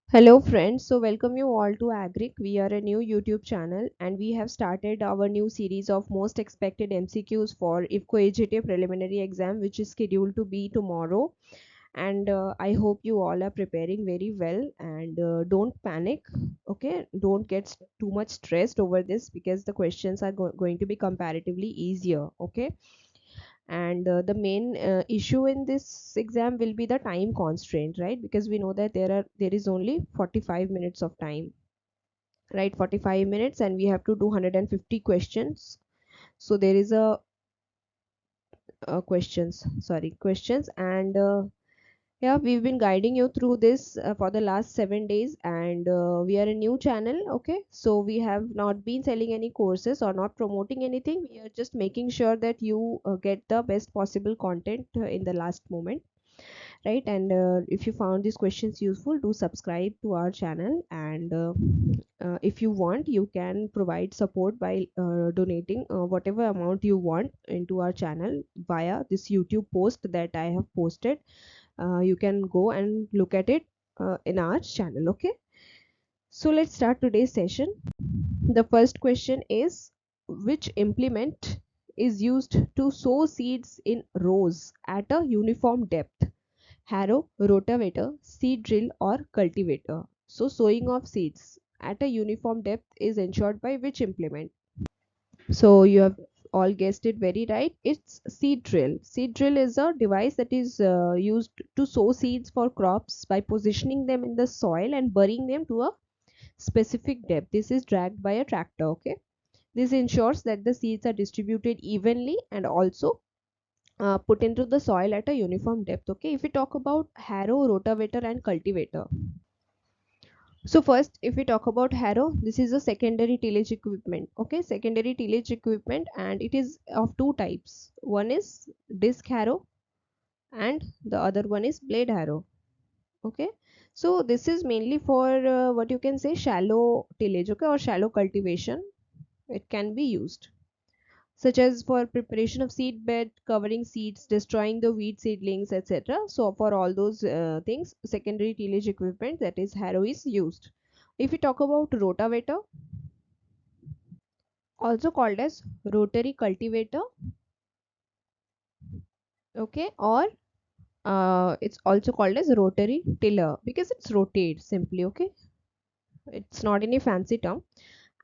Hello friends, so welcome you all to Agric. We are a new YouTube channel and we have started our new series of most expected MCQs for IFFCO AGT preliminary exam, which is scheduled to be tomorrow. And I hope you all are preparing very well and don't panic. Okay, don't get too much stressed over this because the questions are going to be comparatively easier. Okay, and the main issue in this exam will be the time constraint, right? Because we know that there is only 45 minutes of time, right? 45 minutes and we have to do 150 questions. So there is a questions and yeah, we've been guiding you through this for the last 7 days, and we are a new channel. Okay, so we have not been selling any courses or not promoting anything. We are just making sure that you get the best possible content in the last moment, right? And if you found these questions useful, do subscribe to our channel, and if you want, you can provide support by donating whatever amount you want into our channel via this YouTube post that I have posted. You can go and look at it in our channel. Okay, so let's start today's session. The first question is, which implement is used to sow seeds in rows at a uniform depth? Harrow, rotavator, seed drill, or cultivator? So sowing of seeds at a uniform depth is ensured by which implement? So you have all guessed it very right. It's seed drill. Seed drill is a device that is used to sow seeds for crops by positioning them in the soil and burying them to a specific depth. This is dragged by a tractor. Okay. This ensures that the seeds are distributed evenly and also put into the soil at a uniform depth. Okay. If we talk about harrow, rotavator, and cultivator. So first, if we talk about harrow, this is a secondary tillage equipment. Okay, secondary tillage equipment, and it is of two types. One is disc harrow and the other one is blade harrow. Okay, so this is mainly for what you can say shallow tillage, okay, or shallow cultivation. It can be used, such as for preparation of seed bed, covering seeds, destroying the weed seedlings, etc. So for all those things, secondary tillage equipment, that is harrow, is used. If we talk about rotavator, also called as rotary cultivator, okay, or it's also called as rotary tiller because it's rotates simply. Okay, it's not any fancy term,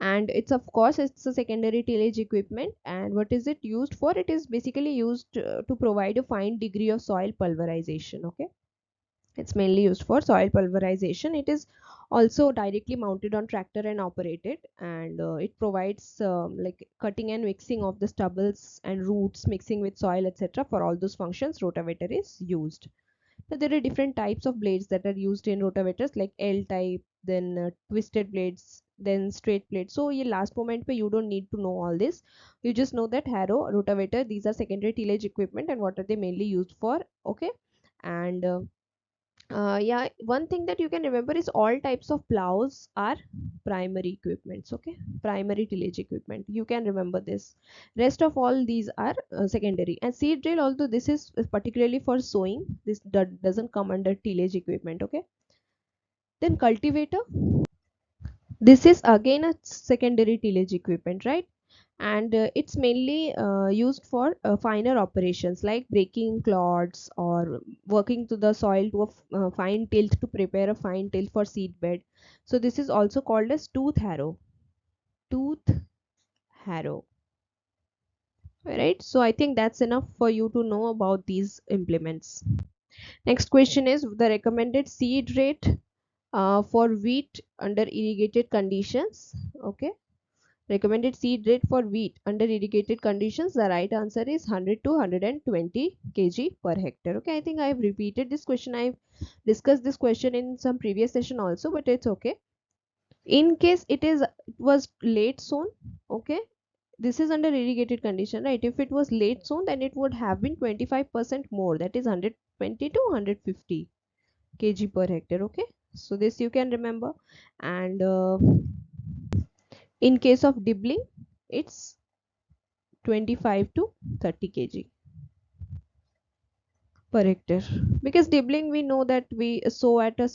and it's, of course, it's a secondary tillage equipment. And what is it used for? It is basically used to provide a fine degree of soil pulverization. Okay, it's mainly used for soil pulverization. It is also directly mounted on tractor and operated, and it provides like cutting and mixing of the stubbles and roots, mixing with soil, etc. For all those functions, rotavator is used. So there are different types of blades that are used in rotavators, like L type, then twisted blades, then straight blades. So ये last moment पे you don't need to know all this. You just know that harrow, rotavator, these are secondary tillage equipment and what are they mainly used for. Okay, and yeah, one thing that you can remember is all types of plows are primary equipments. Okay, primary tillage equipment, you can remember this. Rest of all these are secondary. And seed drill, although this is particularly for sowing, this doesn't come under tillage equipment. Okay, then cultivator, this is again a secondary tillage equipment, right? And it's mainly used for finer operations like breaking clods or working to the soil to a fine tilt to prepare a fine tilt for seed bed. So this is also called as tooth harrow. Tooth harrow. Right, so I think that's enough for you to know about these implements. Next question is the recommended seed rate for wheat under irrigated conditions. Okay, recommended seed rate for wheat under irrigated conditions, the right answer is 100 to 120 kg per hectare. Okay, I think I have repeated this question. I've discussed this question in some previous session also, but it's okay. In case it was late sown, okay, this is under irrigated condition, right? If it was late sown, then it would have been 25% more, that is 120 to 150 kg per hectare. Okay, so this you can remember. And in case of dibbling, it's 25 to 30 kg per hectare, because dibbling we know that we sow at a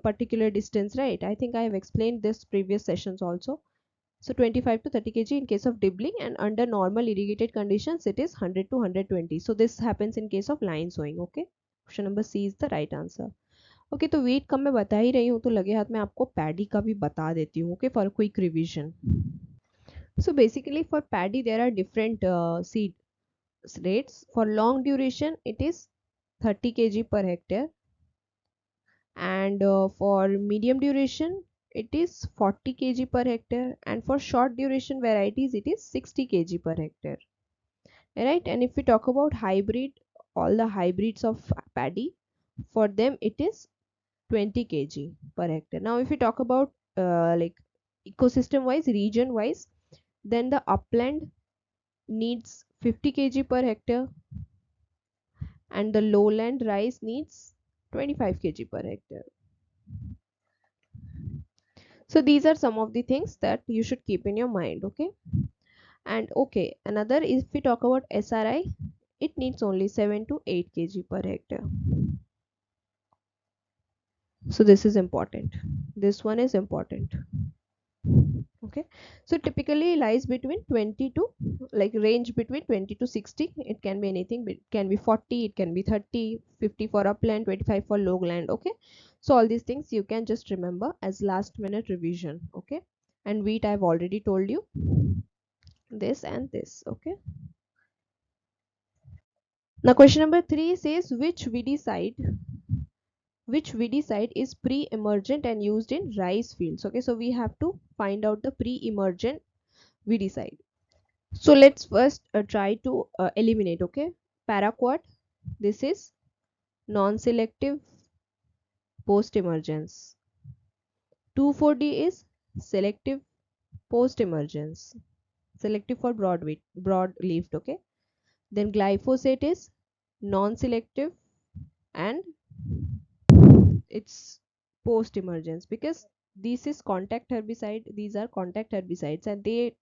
particular distance, right? I think I have explained this previous sessions also. So 25 to 30 kg in case of dibbling, and under normal irrigated conditions it is 100 to 120. So this happens in case of line sowing. Okay, option number C is the right answer. Okay, तो wait कम मैं बता ही रही हूँ तो लगे हाथ में आपको पैडी का भी बता देती हूँ. Okay, for a quick revision. So basically for paddy there are different seed rates. For long duration it is 30 kg per hectare, and for medium duration it is 40 kg per hectare, and for short duration varieties it is 60 kg per hectare, right? And if we talk about hybrid, all the hybrids of paddy, for them it is 20 kg per hectare. Now if we talk about like ecosystem wise, region wise, then the upland needs 50 kg per hectare, and the lowland rice needs 25 kg per hectare. So these are some of the things that you should keep in your mind. Okay, and okay, another, if we talk about SRI, it needs only 7 to 8 kg per hectare. So this is important, this one is important. Okay, so typically lies between 20 to, like, range between 20 to 60. It can be anything, but it can be 40, it can be 30, 50 for upland, 25 for lowland. Okay, so all these things you can just remember as last minute revision. Okay, and wheat I've already told you this and this. Okay, now question number 3 says which weedicide is pre-emergent and used in rice fields. Okay, so we have to find out the pre-emergent weedicide. So let's first try to eliminate. Okay, paraquat, this is non-selective post-emergence. 2,4-D is selective post-emergence, selective for broad-leafed. Okay, then glyphosate is non-selective and it's post-emergence, because this is contact herbicide, these are contact herbicides, and they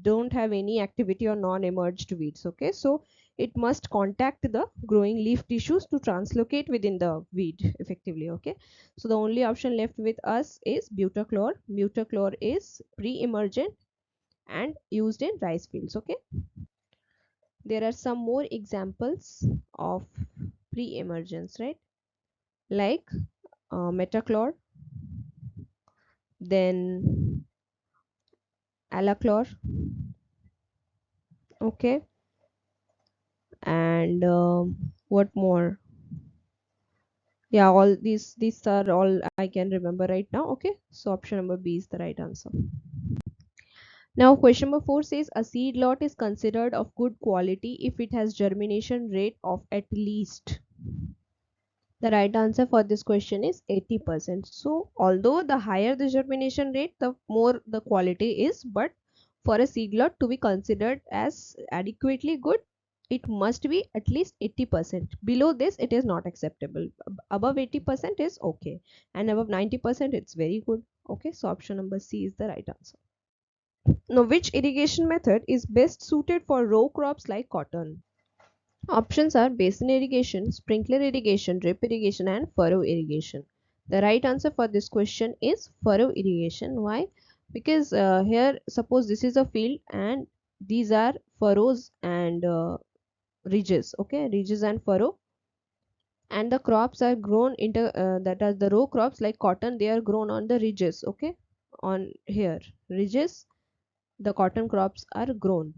don't have any activity on non-emerged weeds. Okay, so it must contact the growing leaf tissues to translocate within the weed effectively. Okay, so the only option left with us is butachlor. Butachlor is pre-emergent and used in rice fields. Okay, there are some more examples of pre-emergence, right? Like metachlor, then alachlor. Okay, and what more? Yeah, all these are all I can remember right now. Okay, so option number B is the right answer. Now question number 4 says a seed lot is considered of good quality if it has germination rate of at least. The right answer for this question is 80%. So although the higher the germination rate, the more the quality is, but for a seed lot to be considered as adequately good, it must be at least 80%. Below this it is not acceptable. Above 80% is okay, and above 90% it's very good. Okay, so option number C is the right answer. Now which irrigation method is best suited for row crops like cotton? Options are basin irrigation, sprinkler irrigation, drip irrigation, and furrow irrigation. The right answer for this question is furrow irrigation. Why? Because here, suppose this is a field and these are furrows and ridges. Okay, ridges and furrow, and the crops are grown into that are the row crops like cotton. They are grown on the ridges. Okay, on here ridges, the cotton crops are grown,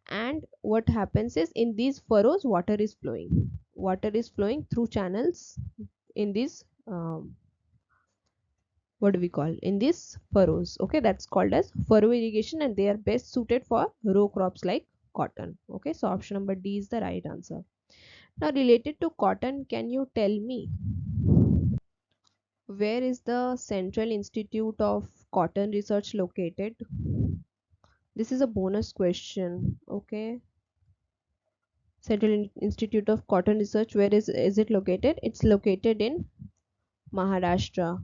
and what happens is in these furrows water is flowing through channels in these what do we call, in these furrows. Okay, that's called as furrow irrigation, and they are best suited for row crops like cotton. Okay, so option number D is the right answer. Now related to cotton, can you tell me where is the Central Institute of Cotton Research located? This is a bonus question. Okay, Central Institute of Cotton Research, where is it located? It's located in Maharashtra,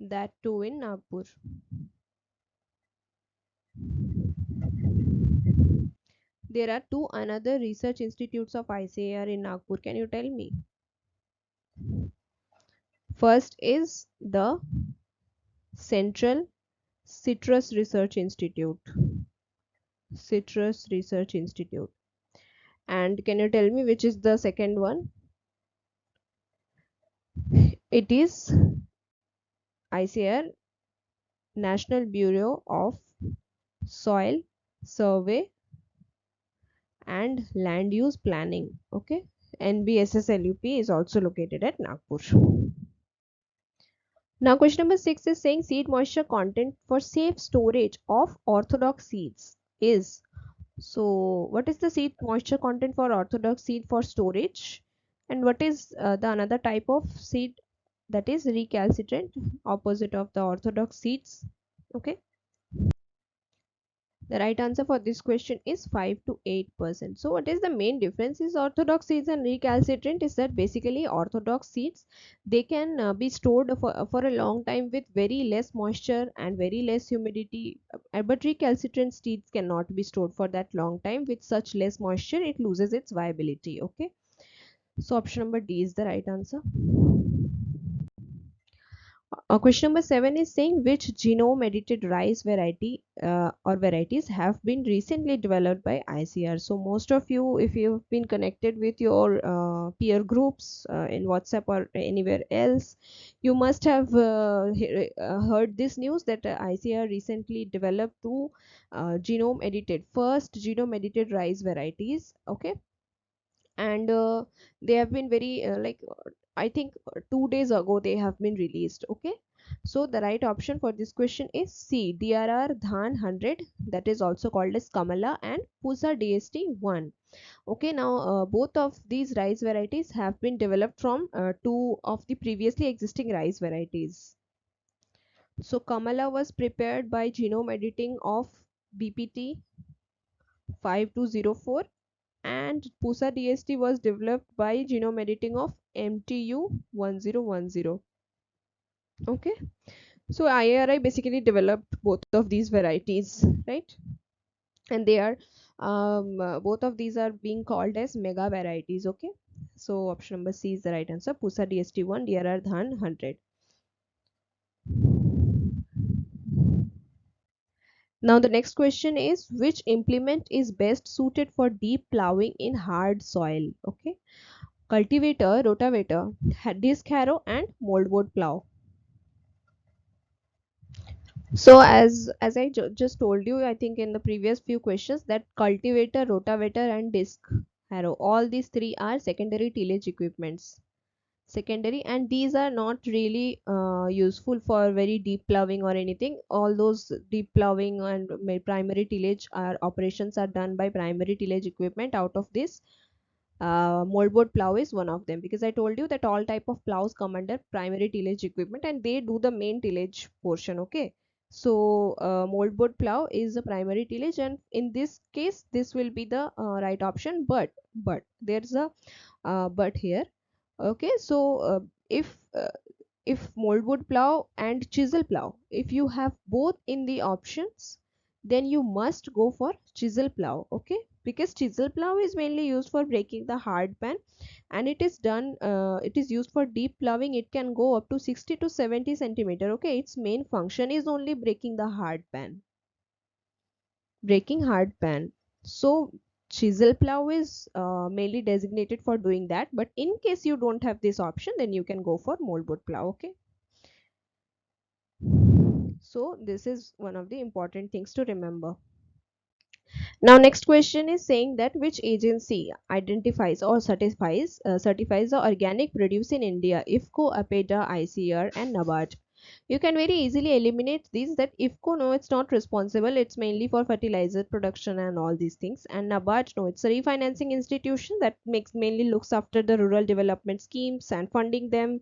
that too in Nagpur. There are two another research institutes of ICAR in Nagpur. Can you tell me? First is the Central Citrus Research Institute. Citrus Research Institute. And can you tell me which is the second one? It is ICR, National Bureau of Soil Survey and Land Use Planning. Okay. NBSSLUP is also located at Nagpur. Now question number 6 is saying seed moisture content for safe storage of orthodox seeds is. So what is the seed moisture content for orthodox seed for storage, and what is the another type of seed, that is recalcitrant, opposite of the orthodox seeds? Okay, the right answer for this question is 5 to 8%. So what is the main difference is orthodox seeds and recalcitrant is that basically orthodox seeds, they can be stored for a long time with very less moisture and very less humidity, but recalcitrant seeds cannot be stored for that long time with such less moisture, it loses its viability. Okay, so option number D is the right answer. Question number 7 is saying which genome edited rice variety or varieties have been recently developed by ICR. So most of you, if you've been connected with your peer groups in WhatsApp or anywhere else, you must have heard this news that ICR recently developed two first genome edited rice varieties. Okay, and they have been very I think 2 days ago they have been released. Okay, so the right option for this question is C, DRR Dhan 100, that is also called as Kamala, and Pusa DST 1. Okay, now both of these rice varieties have been developed from two of the previously existing rice varieties. So Kamala was prepared by genome editing of BPT 5204, and Pusa DST was developed by genome editing of MTU 1010. Okay, so IARI basically developed both of these varieties, right? And they are both of these are being called as mega varieties. Okay, so option number C is the right answer, Pusa DST 1, DRR Dhan 100. Now the next question is which implement is best suited for deep plowing in hard soil? Okay, cultivator, rotavator, disc harrow, and moldboard plow. So as I just told you, I think in the previous few questions, that cultivator, rotavator, and disc harrow, all these three are secondary tillage equipments. Secondary, and these are not really useful for very deep ploughing or anything. All those deep ploughing and primary tillage operations are done by primary tillage equipment. Out of this, moldboard plow is one of them, because I told you that all type of plows come under primary tillage equipment and they do the main tillage portion. Okay, so moldboard plow is a primary tillage, and in this case this will be the right option, but there's a but here. Okay, so if moldwood plow and chisel plow, if you have both in the options, then you must go for chisel plow. Okay, because chisel plow is mainly used for breaking the hard pan, and it is used for deep plowing. It can go up to 60 to 70 centimeter. Okay, its main function is only breaking the hard pan, breaking hard pan. So chisel plow is mainly designated for doing that, but in case you don't have this option, then you can go for moldboard plow. Okay, so this is one of the important things to remember. Now next question is saying that which agency identifies or certifies the organic produce in India? IFFCO, APEDA, ICR, and NABARD. You can very easily eliminate these, that IFFCO, no, it's not responsible, it's mainly for fertilizer production and all these things. And NABARD, no, it's a refinancing institution that mainly looks after the rural development schemes and funding them.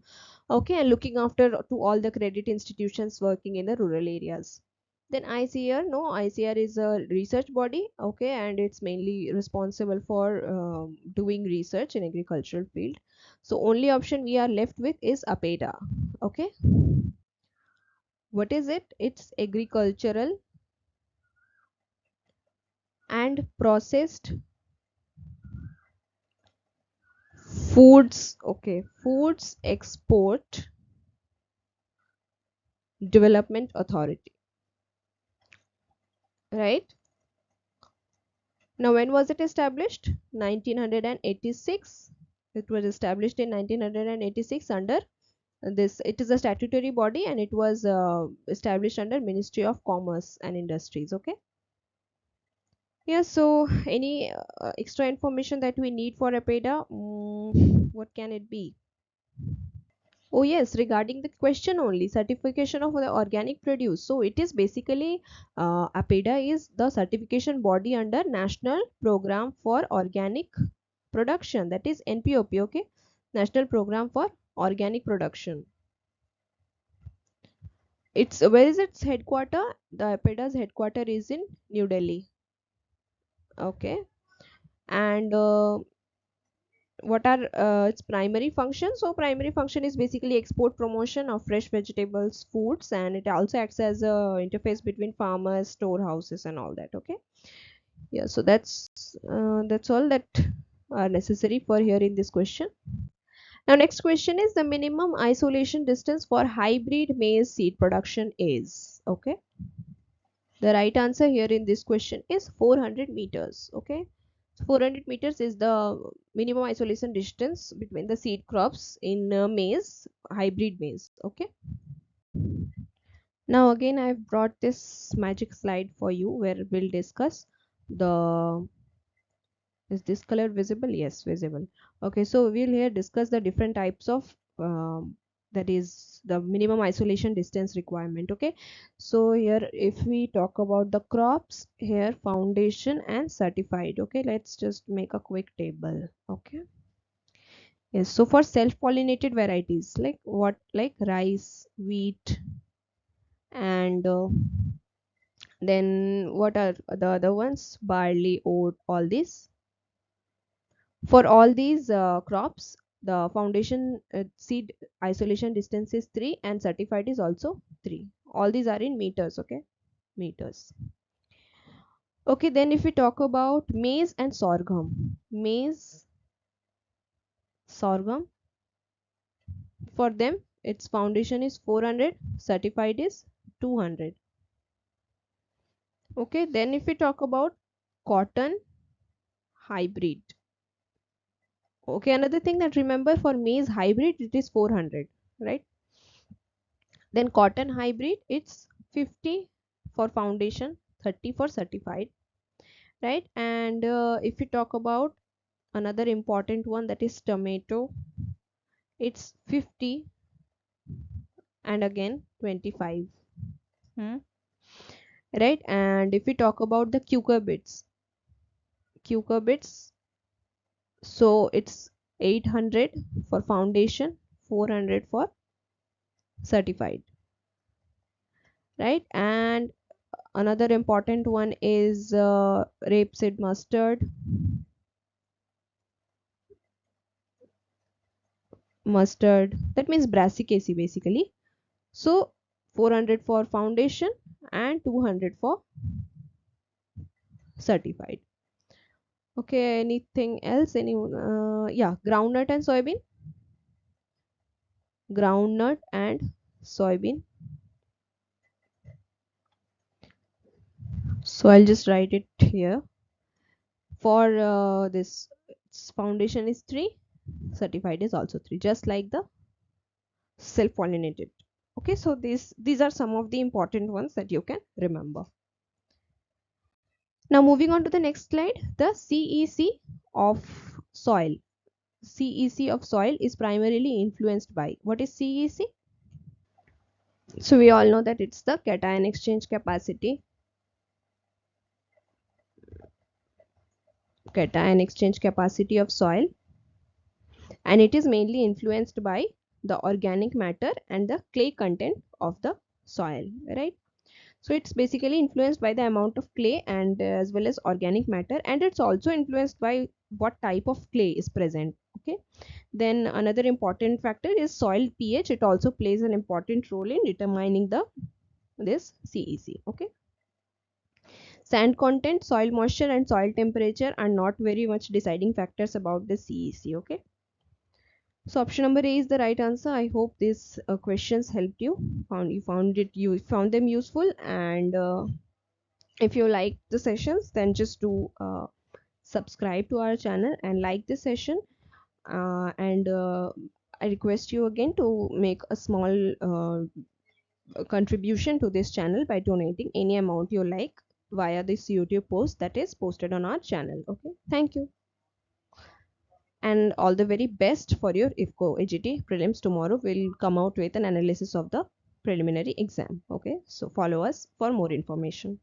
Okay, and looking after to all the credit institutions working in the rural areas. Then ICR, no, ICR is a research body. Okay, and it's mainly responsible for doing research in agricultural field. So only option we are left with is APEDA. Okay, what is it? It's agricultural and processed foods. Okay, foods export Development Authority, right? Now, when was it established? 1986. It was established in 1986 under this. It is a statutory body, and it was established under Ministry of Commerce and Industries. Okay. Yeah. So, any extra information that we need for APEDA? What can it be? Oh yes, regarding the question only, certification of the organic produce. So it is basically APEDA is the certification body under National Program for Organic Production, that is NPOP. Okay, National Program for Organic Production. It's where is its headquarter? The APEDA's headquarter is in New Delhi. Okay, and what are its primary functions? So primary function is basically export promotion of fresh vegetables, foods, and it also acts as a interface between farmers, storehouses, and all that. Okay, yeah, so that's all that are necessary for here in this question. Now next question is the minimum isolation distance for hybrid maize seed production is. Okay, the right answer here in this question is 400 meters. Okay, 400 meters is the minimum isolation distance between the seed crops in maize, hybrid maize. Okay, now again I've brought this magic slide for you where we'll discuss the, is this color visible? Yes, visible. Okay, so we'll here discuss the different types of that is the minimum isolation distance requirement. Okay, so here if we talk about the crops, here foundation and certified. Okay, let's just make a quick table. Okay, yes, so for self-pollinated varieties like what, like rice, wheat, and then what are the other ones, barley, oat, all these. For all these crops, the foundation seed isolation distance is 3 and certified is also 3. All these are in meters. Okay, meters. Okay, then if we talk about maize and sorghum, maize, sorghum, for them its foundation is 400, certified is 200. Okay, then if we talk about cotton, hybrid. Okay, another thing that remember, for maize hybrid it is 400, right? Then cotton hybrid it's 50 for foundation, 30 for certified, right? And if we talk about another important one, that is tomato, it's 50 and again 25. Hmm. Right, and if we talk about the cucurbits, cucurbits, so it's 800 for foundation, 400 for certified, right? And another important one is rapeseed mustard, that means brassicaceae basically. So 400 for foundation and 200 for certified. Okay, anything else? Yeah, groundnut and soybean, groundnut and soybean. So I'll just write it here. For this foundation is 3, certified is also 3, just like the self pollinated. Okay, so these are some of the important ones that you can remember. Now moving on to the next slide, the CEC of soil. CEC of soil is primarily influenced by, what is CEC? So we all know that it's the cation exchange capacity, of soil, and it is mainly influenced by the organic matter and the clay content of the soil, right? So it's basically influenced by the amount of clay and as well as organic matter, and it's also influenced by what type of clay is present. Okay, then another important factor is soil pH. It also plays an important role in determining this CEC. Okay, sand content, soil moisture, and soil temperature are not very much deciding factors about the CEC. Okay, So option number A is the right answer. I hope these questions helped you. Found them useful, and if you like the sessions, then just do subscribe to our channel and like this session. And I request you again to make a small contribution to this channel by donating any amount you like via this YouTube post that is posted on our channel. Okay, thank you, and all the very best for your IFFCO AGT prelims. Tomorrow we'll come out with an analysis of the preliminary exam. Okay, so follow us for more information.